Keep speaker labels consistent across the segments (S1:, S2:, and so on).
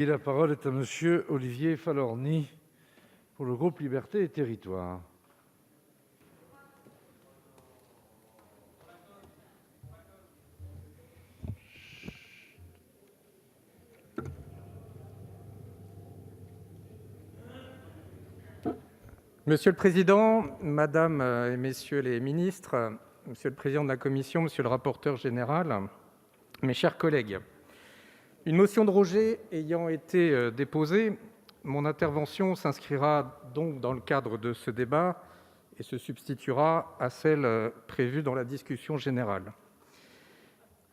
S1: Et la parole est à monsieur Olivier Falorni pour le groupe Libertés et Territoires.
S2: Monsieur le président, madame et messieurs les ministres, monsieur le président de la commission, monsieur le rapporteur général, mes chers collègues, une motion de rejet ayant été déposée, mon intervention s'inscrira donc dans le cadre de ce débat et se substituera à celle prévue dans la discussion générale.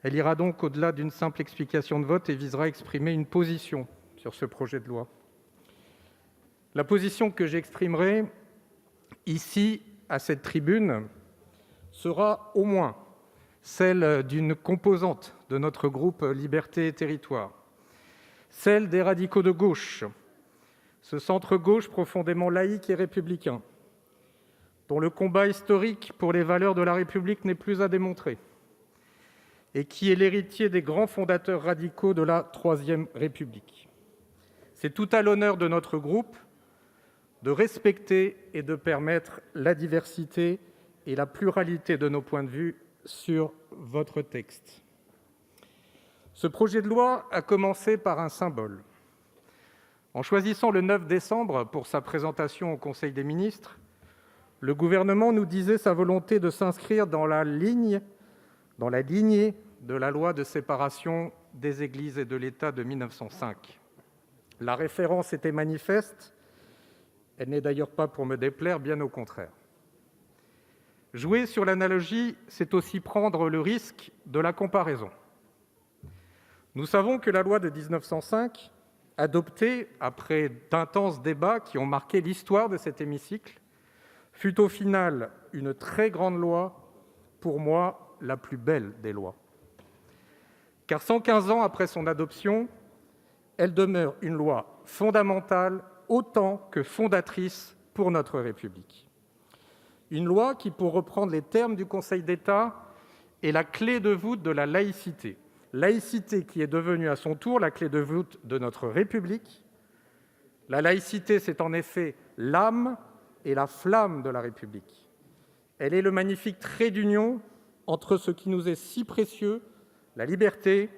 S2: Elle ira donc au-delà d'une simple explication de vote et visera à exprimer une position sur ce projet de loi. La position que j'exprimerai ici, à cette tribune, sera au moins celle d'une composante de notre groupe Libertés et Territoires, celle des radicaux de gauche, ce centre-gauche profondément laïque et républicain, dont le combat historique pour les valeurs de la République n'est plus à démontrer, et qui est l'héritier des grands fondateurs radicaux de la Troisième République. C'est tout à l'honneur de notre groupe de respecter et de permettre la diversité et la pluralité de nos points de vue sur votre texte. Ce projet de loi a commencé par un symbole. En choisissant le 9 décembre pour sa présentation au Conseil des ministres, le gouvernement nous disait sa volonté de s'inscrire dans la lignée de la loi de séparation des Églises et de l'État de 1905. La référence était manifeste. Elle n'est d'ailleurs pas pour me déplaire, bien au contraire. Jouer sur l'analogie, c'est aussi prendre le risque de la comparaison. Nous savons que la loi de 1905, adoptée après d'intenses débats qui ont marqué l'histoire de cet hémicycle, fut au final une très grande loi, pour moi la plus belle des lois. Car 115 ans après son adoption, elle demeure une loi fondamentale autant que fondatrice pour notre République. Une loi qui, pour reprendre les termes du Conseil d'État, est la clé de voûte de la laïcité. Laïcité qui est devenue à son tour la clé de voûte de notre République. La laïcité, c'est en effet l'âme et la flamme de la République. Elle est le magnifique trait d'union entre ce qui nous est si précieux, la liberté,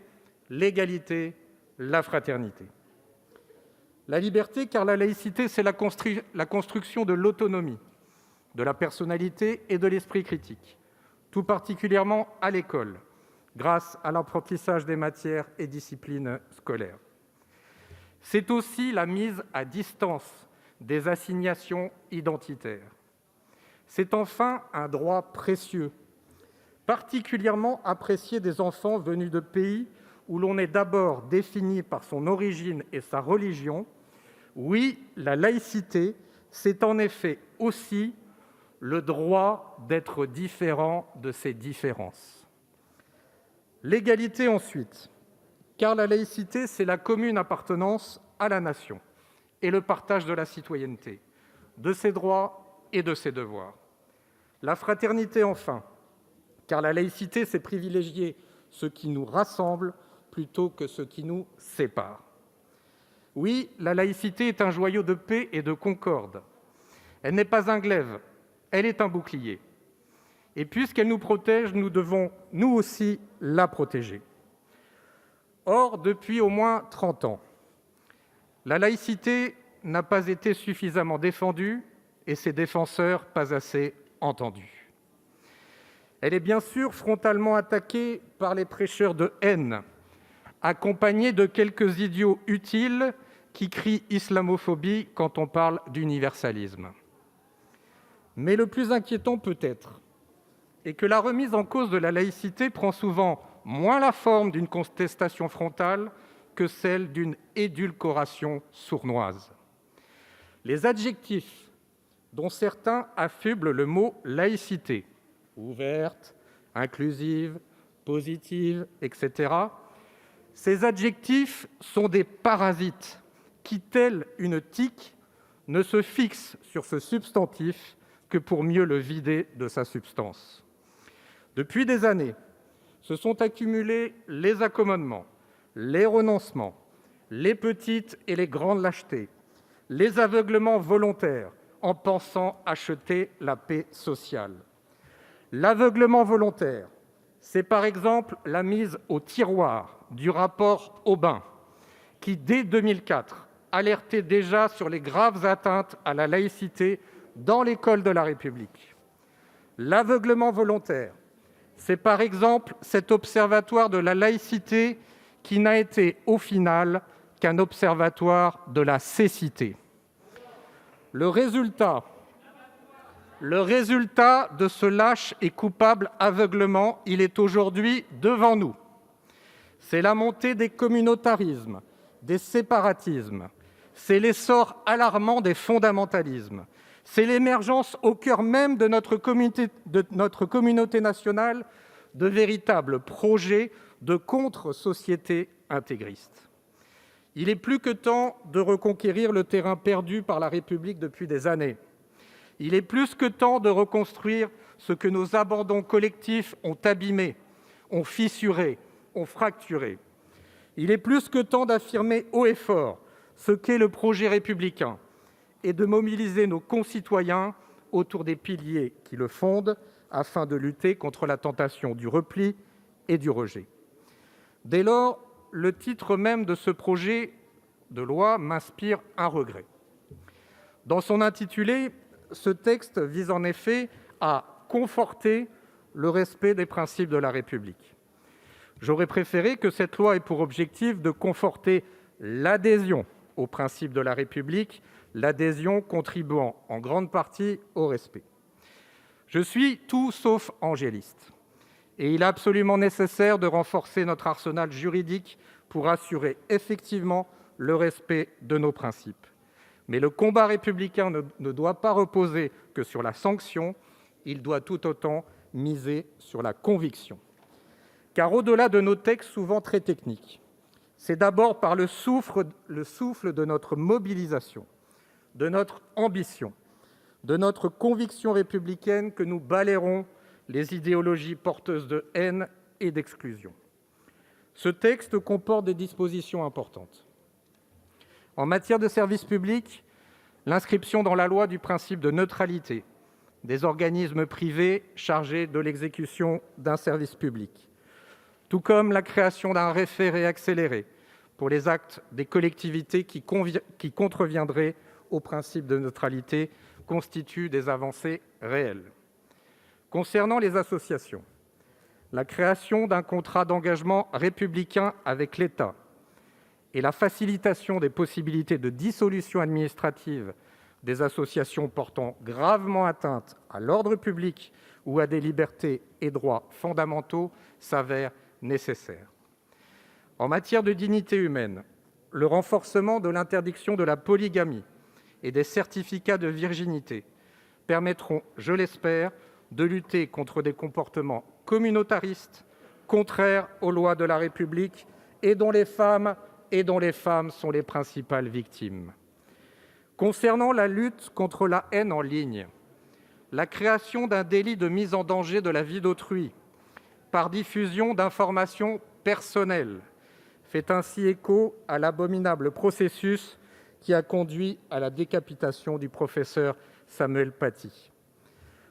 S2: l'égalité, la fraternité. La liberté, car la laïcité, c'est la construction de l'autonomie, de la personnalité et de l'esprit critique, tout particulièrement à l'école, grâce à l'apprentissage des matières et disciplines scolaires. C'est aussi la mise à distance des assignations identitaires. C'est enfin un droit précieux, particulièrement apprécié des enfants venus de pays où l'on est d'abord défini par son origine et sa religion. Oui, la laïcité, c'est en effet aussi le droit d'être différent de ses différences. L'égalité ensuite, car la laïcité, c'est la commune appartenance à la nation et le partage de la citoyenneté, de ses droits et de ses devoirs. La fraternité enfin, car la laïcité, c'est privilégier ce qui nous rassemble plutôt que ce qui nous sépare. Oui, la laïcité est un joyau de paix et de concorde. Elle n'est pas un glaive, elle est un bouclier. Et puisqu'elle nous protège, nous devons, nous aussi, la protéger. Or, depuis au moins 30 ans, la laïcité n'a pas été suffisamment défendue et ses défenseurs pas assez entendus. Elle est bien sûr frontalement attaquée par les prêcheurs de haine, accompagnés de quelques idiots utiles qui crient islamophobie quand on parle d'universalisme. Mais le plus inquiétant peut-être est que la remise en cause de la laïcité prend souvent moins la forme d'une contestation frontale que celle d'une édulcoration sournoise. Les adjectifs dont certains affublent le mot « laïcité », ouverte, inclusive, positive, etc., ces adjectifs sont des parasites qui, tels une tique, ne se fixent sur ce substantif que pour mieux le vider de sa substance. Depuis des années, se sont accumulés les accommodements, les renoncements, les petites et les grandes lâchetés, les aveuglements volontaires en pensant acheter la paix sociale. L'aveuglement volontaire, c'est par exemple la mise au tiroir du rapport Aubin, qui, dès 2004, alertait déjà sur les graves atteintes à la laïcité dans l'école de la République. L'aveuglement volontaire, c'est par exemple cet observatoire de la laïcité qui n'a été au final qu'un observatoire de la cécité. Le résultat de ce lâche et coupable aveuglement, il est aujourd'hui devant nous. C'est la montée des communautarismes, des séparatismes, c'est l'essor alarmant des fondamentalismes, c'est l'émergence au cœur même de notre communauté nationale de véritables projets de contre-société intégriste. Il est plus que temps de reconquérir le terrain perdu par la République depuis des années. Il est plus que temps de reconstruire ce que nos abandons collectifs ont abîmé, ont fissuré, ont fracturé. Il est plus que temps d'affirmer haut et fort ce qu'est le projet républicain et de mobiliser nos concitoyens autour des piliers qui le fondent afin de lutter contre la tentation du repli et du rejet. Dès lors, le titre même de ce projet de loi m'inspire un regret. Dans son intitulé, ce texte vise en effet à conforter le respect des principes de la République. J'aurais préféré que cette loi ait pour objectif de conforter l'adhésion aux principes de la République, l'adhésion contribuant en grande partie au respect. Je suis tout sauf angéliste, et il est absolument nécessaire de renforcer notre arsenal juridique pour assurer effectivement le respect de nos principes. Mais le combat républicain ne doit pas reposer que sur la sanction, il doit tout autant miser sur la conviction. Car au-delà de nos textes souvent très techniques, c'est d'abord par le souffle de notre mobilisation, de notre ambition, de notre conviction républicaine que nous balayerons les idéologies porteuses de haine et d'exclusion. Ce texte comporte des dispositions importantes. En matière de service public, l'inscription dans la loi du principe de neutralité des organismes privés chargés de l'exécution d'un service public, tout comme la création d'un référé accéléré pour les actes des collectivités qui contreviendraient au principe de neutralité, constituent des avancées réelles. Concernant les associations, la création d'un contrat d'engagement républicain avec l'État et la facilitation des possibilités de dissolution administrative des associations portant gravement atteinte à l'ordre public ou à des libertés et droits fondamentaux s'avèrent nécessaires. En matière de dignité humaine, le renforcement de l'interdiction de la polygamie et des certificats de virginité permettront, je l'espère, de lutter contre des comportements communautaristes, contraires aux lois de la République et dont les femmes sont les principales victimes. Concernant la lutte contre la haine en ligne, la création d'un délit de mise en danger de la vie d'autrui par diffusion d'informations personnelles fait ainsi écho à l'abominable processus qui a conduit à la décapitation du professeur Samuel Paty.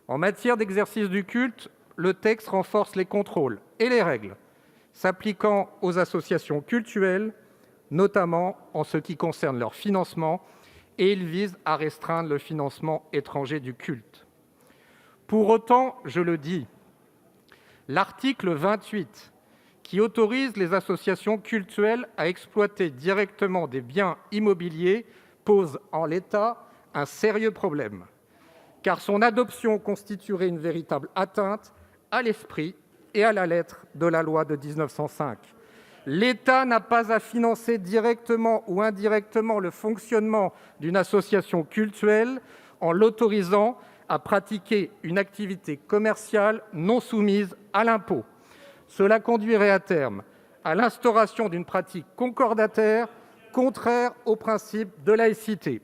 S2: En matière d'exercice du culte, le texte renforce les contrôles et les règles s'appliquant aux associations cultuelles, notamment en ce qui concerne leur financement, et il vise à restreindre le financement étranger du culte. Pour autant, je le dis, l'article 28, qui autorise les associations cultuelles à exploiter directement des biens immobiliers, pose en l'état un sérieux problème, car son adoption constituerait une véritable atteinte à l'esprit et à la lettre de la loi de 1905. L'État n'a pas à financer directement ou indirectement le fonctionnement d'une association cultuelle en l'autorisant à pratiquer une activité commerciale non soumise à l'impôt. Cela conduirait à terme à l'instauration d'une pratique concordataire contraire au principe de laïcité.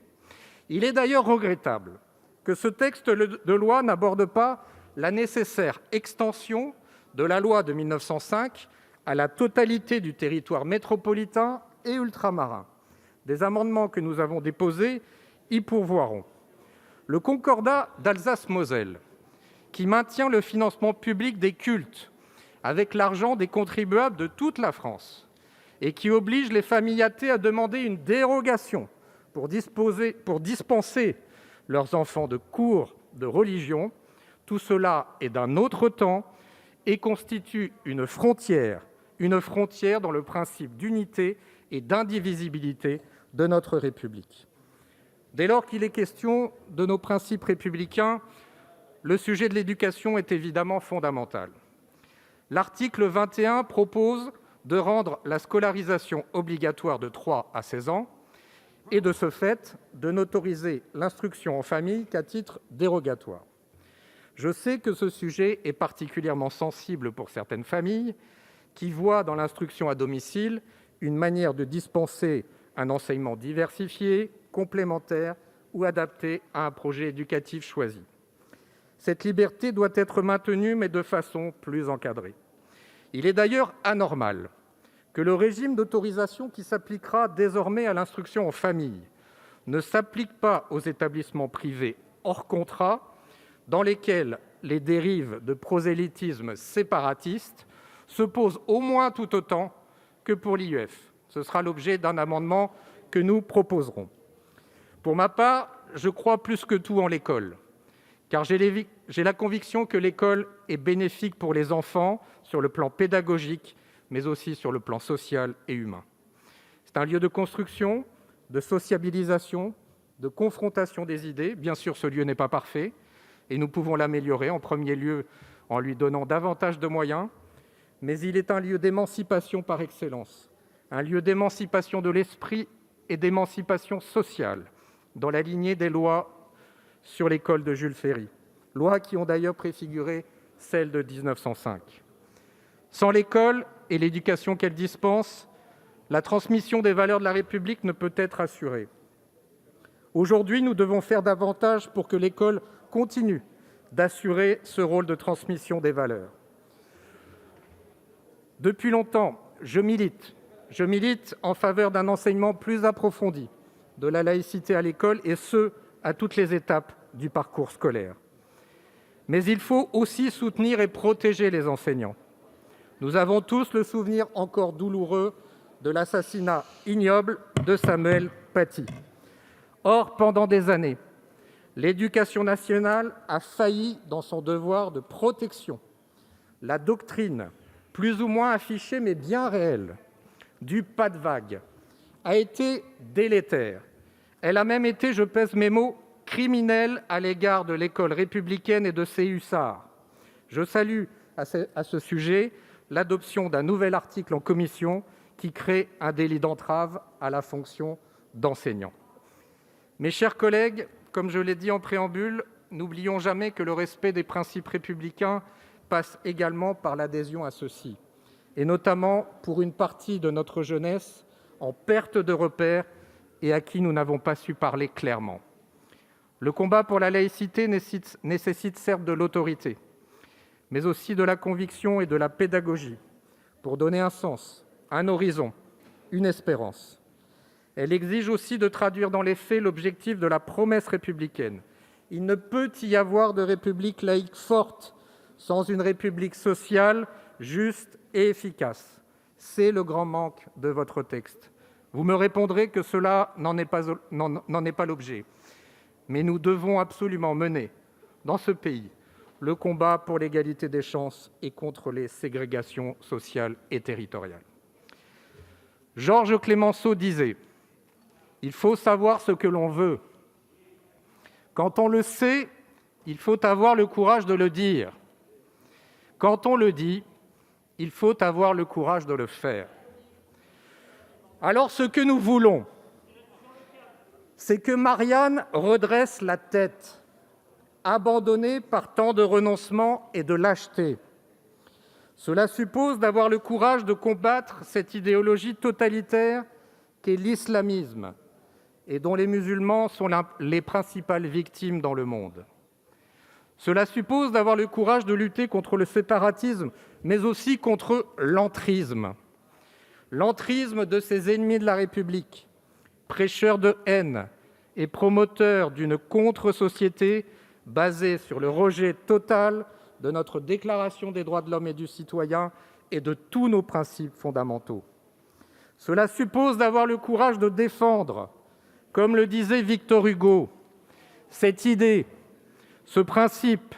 S2: Il est d'ailleurs regrettable que ce texte de loi n'aborde pas la nécessaire extension de la loi de 1905 à la totalité du territoire métropolitain et ultramarins. Des amendements que nous avons déposés y pourvoiront. Le concordat d'Alsace-Moselle, qui maintient le financement public des cultes avec l'argent des contribuables de toute la France et qui oblige les familles athées à demander une dérogation pour dispenser leurs enfants de cours de religion, tout cela est d'un autre temps et constitue une frontière dans le principe d'unité et d'indivisibilité de notre République. Dès lors qu'il est question de nos principes républicains, le sujet de l'éducation est évidemment fondamental. L'article 21 propose de rendre la scolarisation obligatoire de 3 à 16 ans et, de ce fait, de n'autoriser l'instruction en famille qu'à titre dérogatoire. Je sais que ce sujet est particulièrement sensible pour certaines familles qui voient dans l'instruction à domicile une manière de dispenser un enseignement diversifié, complémentaire ou adapté à un projet éducatif choisi. Cette liberté doit être maintenue, mais de façon plus encadrée. Il est d'ailleurs anormal que le régime d'autorisation qui s'appliquera désormais à l'instruction en famille ne s'applique pas aux établissements privés hors contrat, dans lesquels les dérives de prosélytisme séparatiste se posent au moins tout autant que pour l'IEF. Ce sera l'objet d'un amendement que nous proposerons. Pour ma part, je crois plus que tout en l'école, car j'ai la conviction que l'école est bénéfique pour les enfants sur le plan pédagogique, mais aussi sur le plan social et humain. C'est un lieu de construction, de sociabilisation, de confrontation des idées. Bien sûr, ce lieu n'est pas parfait, et nous pouvons l'améliorer, en premier lieu en lui donnant davantage de moyens, mais il est un lieu d'émancipation par excellence, un lieu d'émancipation de l'esprit et d'émancipation sociale, dans la lignée des lois sur l'école de Jules Ferry, lois qui ont d'ailleurs préfiguré celle de 1905. Sans l'école et l'éducation qu'elle dispense, la transmission des valeurs de la République ne peut être assurée. Aujourd'hui, nous devons faire davantage pour que l'école continue d'assurer ce rôle de transmission des valeurs. Depuis longtemps, je milite en faveur d'un enseignement plus approfondi de la laïcité à l'école, et ce, à toutes les étapes du parcours scolaire. Mais il faut aussi soutenir et protéger les enseignants. Nous avons tous le souvenir encore douloureux de l'assassinat ignoble de Samuel Paty. Or, pendant des années, l'Éducation nationale a failli dans son devoir de protection. La doctrine, plus ou moins affichée mais bien réelle, du pas de vague, a été délétère. Elle a même été, je pèse mes mots, criminelle à l'égard de l'école républicaine et de ses hussards. Je salue à ce sujet l'adoption d'un nouvel article en commission qui crée un délit d'entrave à la fonction d'enseignant. Mes chers collègues, comme je l'ai dit en préambule, n'oublions jamais que le respect des principes républicains passe également par l'adhésion à ceux-ci, et notamment pour une partie de notre jeunesse en perte de repères et à qui nous n'avons pas su parler clairement. Le combat pour la laïcité nécessite certes de l'autorité, mais aussi de la conviction et de la pédagogie pour donner un sens, un horizon, une espérance. Elle exige aussi de traduire dans les faits l'objectif de la promesse républicaine. Il ne peut y avoir de république laïque forte sans une république sociale, juste et efficace. C'est le grand manque de votre texte. Vous me répondrez que cela n'en est pas l'objet. Mais nous devons absolument mener, dans ce pays, le combat pour l'égalité des chances et contre les ségrégations sociales et territoriales. Georges Clemenceau disait « Il faut savoir ce que l'on veut. Quand on le sait, il faut avoir le courage de le dire. Quand on le dit, il faut avoir le courage de le faire. » Alors ce que nous voulons, c'est que Marianne redresse la tête, abandonnée par tant de renoncements et de lâcheté. Cela suppose d'avoir le courage de combattre cette idéologie totalitaire qu'est l'islamisme et dont les musulmans sont les principales victimes dans le monde. Cela suppose d'avoir le courage de lutter contre le séparatisme, mais aussi contre l'entrisme. L'entrisme de ces ennemis de la République, prêcheurs de haine et promoteurs d'une contre-société basée sur le rejet total de notre Déclaration des droits de l'homme et du citoyen et de tous nos principes fondamentaux. Cela suppose d'avoir le courage de défendre, comme le disait Victor Hugo, cette idée, ce principe,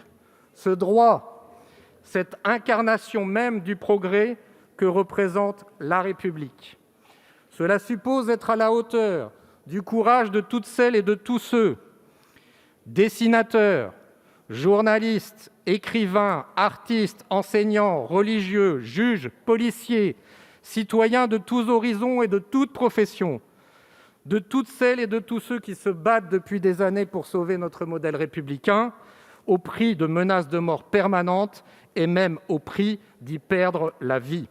S2: ce droit, cette incarnation même du progrès que représente la République. Cela suppose d'être à la hauteur du courage de toutes celles et de tous ceux, dessinateurs, journalistes, écrivains, artistes, enseignants, religieux, juges, policiers, citoyens de tous horizons et de toutes professions, de toutes celles et de tous ceux qui se battent depuis des années pour sauver notre modèle républicain, au prix de menaces de mort permanentes et même au prix d'y perdre la vie.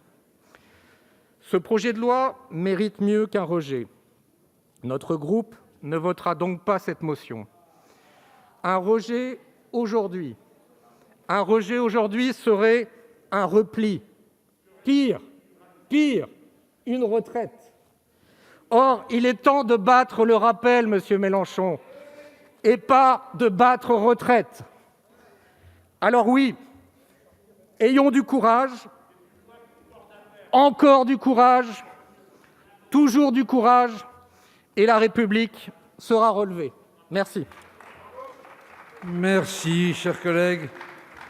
S2: Ce projet de loi mérite mieux qu'un rejet. Notre groupe ne votera donc pas cette motion. Un rejet aujourd'hui serait un repli. Pire, une retraite. Or, il est temps de battre le rappel, monsieur Mélenchon, et pas de battre retraite. Alors oui, ayons du courage, encore du courage, toujours du courage, et la République sera relevée. Merci.
S1: Merci, cher collègue.